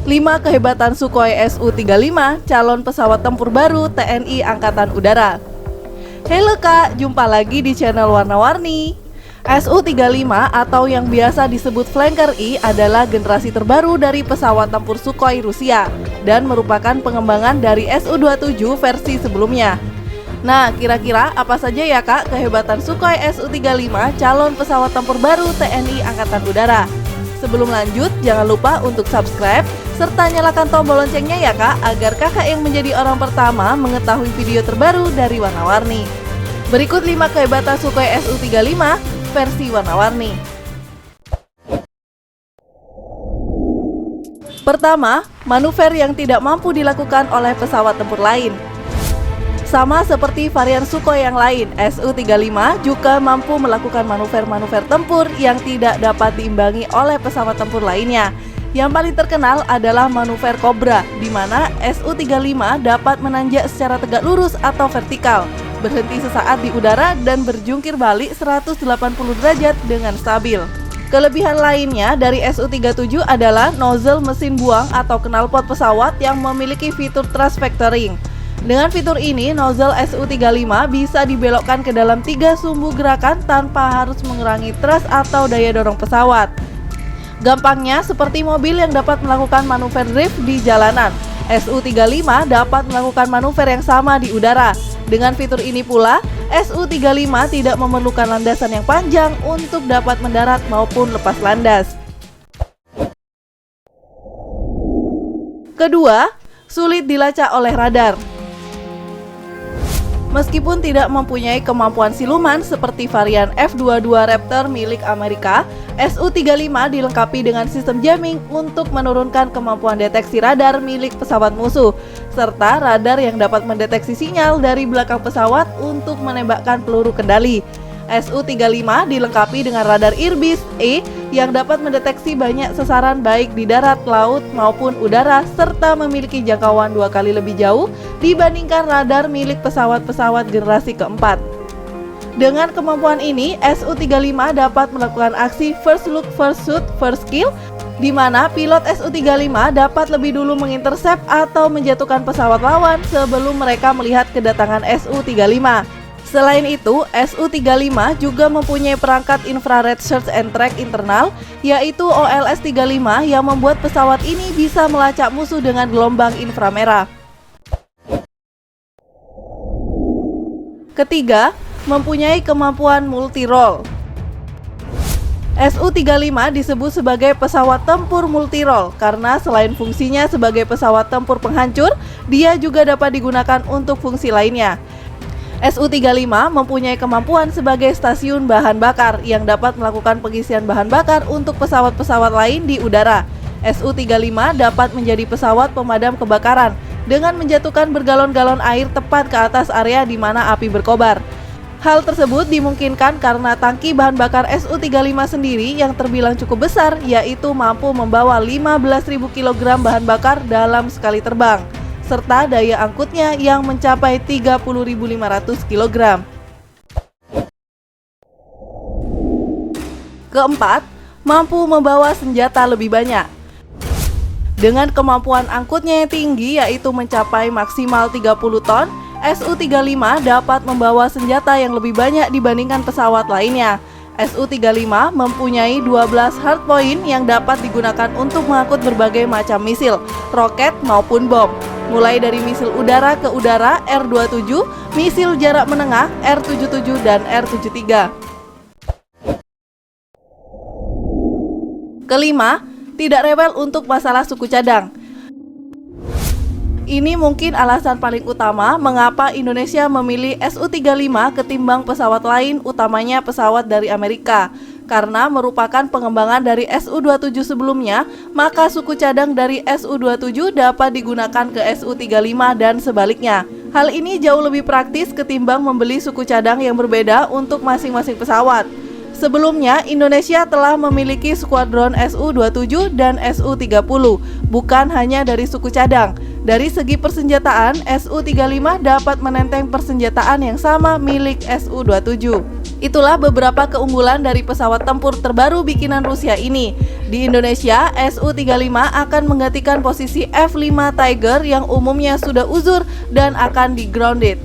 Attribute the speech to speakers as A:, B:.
A: 5 kehebatan Sukhoi Su-35, calon pesawat tempur baru TNI Angkatan Udara. Halo Kak, jumpa lagi di channel Warna-Warni. Su-35 atau yang biasa disebut Flanker I adalah generasi terbaru dari pesawat tempur Sukhoi Rusia dan merupakan pengembangan dari Su-27 versi sebelumnya. Nah, kira-kira apa saja ya Kak kehebatan Sukhoi Su-35 calon pesawat tempur baru TNI Angkatan Udara? Sebelum lanjut, jangan lupa untuk subscribe serta nyalakan tombol loncengnya ya Kak, agar Kakak yang menjadi orang pertama mengetahui video terbaru dari Warna-Warni. Berikut 5 kehebatan Sukhoi Su-35 versi Warna-Warni. Pertama, manuver yang tidak mampu dilakukan oleh pesawat tempur lain. Sama seperti varian Sukhoi yang lain, Su-35 juga mampu melakukan manuver-manuver tempur yang tidak dapat diimbangi oleh pesawat tempur lainnya. Yang paling terkenal adalah manuver Cobra, di mana Su-35 dapat menanjak secara tegak lurus atau vertikal, berhenti sesaat di udara dan berjungkir balik 180 derajat dengan stabil. Kelebihan lainnya dari Su-37 adalah nozzle mesin buang atau knalpot pesawat yang memiliki fitur thrust vectoring. Dengan fitur ini, nozzle Su-35 bisa dibelokkan ke dalam 3 sumbu gerakan tanpa harus mengurangi thrust atau daya dorong pesawat. Gampangnya, seperti mobil yang dapat melakukan manuver drift di jalanan, Su-35 dapat melakukan manuver yang sama di udara. Dengan fitur ini pula, Su-35 tidak memerlukan landasan yang panjang untuk dapat mendarat maupun lepas landas. Kedua, sulit dilacak oleh radar. Meskipun tidak mempunyai kemampuan siluman seperti varian F-22 Raptor milik Amerika, Su-35 dilengkapi dengan sistem jamming untuk menurunkan kemampuan deteksi radar milik pesawat musuh, serta radar yang dapat mendeteksi sinyal dari belakang pesawat untuk menembakkan peluru kendali. Su-35 dilengkapi dengan radar Airbus E yang dapat mendeteksi banyak sasaran baik di darat, laut, maupun udara, serta memiliki jangkauan 2 kali lebih jauh dibandingkan radar milik pesawat-pesawat generasi keempat. Dengan kemampuan ini, Su-35 dapat melakukan aksi first look, first shoot, first kill, di mana pilot Su-35 dapat lebih dulu mengintersep atau menjatuhkan pesawat lawan sebelum mereka melihat kedatangan Su-35. Selain itu, Su-35 juga mempunyai perangkat infrared search and track internal, yaitu OLS-35 yang membuat pesawat ini bisa melacak musuh dengan gelombang inframerah. Ketiga, mempunyai kemampuan multi-role. Su-35 disebut sebagai pesawat tempur multi-role karena selain fungsinya sebagai pesawat tempur penghancur, dia juga dapat digunakan untuk fungsi lainnya. Su-35 mempunyai kemampuan sebagai stasiun bahan bakar yang dapat melakukan pengisian bahan bakar untuk pesawat-pesawat lain di udara. Su-35 dapat menjadi pesawat pemadam kebakaran dengan menjatuhkan bergalon-galon air tepat ke atas area di mana api berkobar. Hal tersebut dimungkinkan karena tangki bahan bakar Su-35 sendiri yang terbilang cukup besar, yaitu mampu membawa 15.000 kg bahan bakar dalam sekali terbang, serta daya angkutnya yang mencapai 30.500 kg. Keempat, mampu membawa senjata lebih banyak. Dengan kemampuan angkutnya yang tinggi yaitu mencapai maksimal 30 ton, Su-35 dapat membawa senjata yang lebih banyak dibandingkan pesawat lainnya. Su-35 mempunyai 12 hardpoint yang dapat digunakan untuk mengangkut berbagai macam misil, roket maupun bom. Mulai dari misil udara ke udara R-27, misil jarak menengah R-77 dan R-73. Kelima, tidak rewel untuk masalah suku cadang. Ini mungkin alasan paling utama mengapa Indonesia memilih Su-35 ketimbang pesawat lain, utamanya pesawat dari Amerika. Karena merupakan pengembangan dari Su-27 sebelumnya, maka suku cadang dari Su-27 dapat digunakan ke Su-35 dan sebaliknya. Hal ini jauh lebih praktis ketimbang membeli suku cadang yang berbeda untuk masing-masing pesawat. Sebelumnya, Indonesia telah memiliki skuadron Su-27 dan Su-30, bukan hanya dari suku cadang. Dari segi persenjataan, Su-35 dapat menenteng persenjataan yang sama milik Su-27. Itulah beberapa keunggulan dari pesawat tempur terbaru bikinan Rusia ini. Di Indonesia, Su-35 akan menggantikan posisi F-5 Tiger yang umumnya sudah uzur dan akan di-grounded.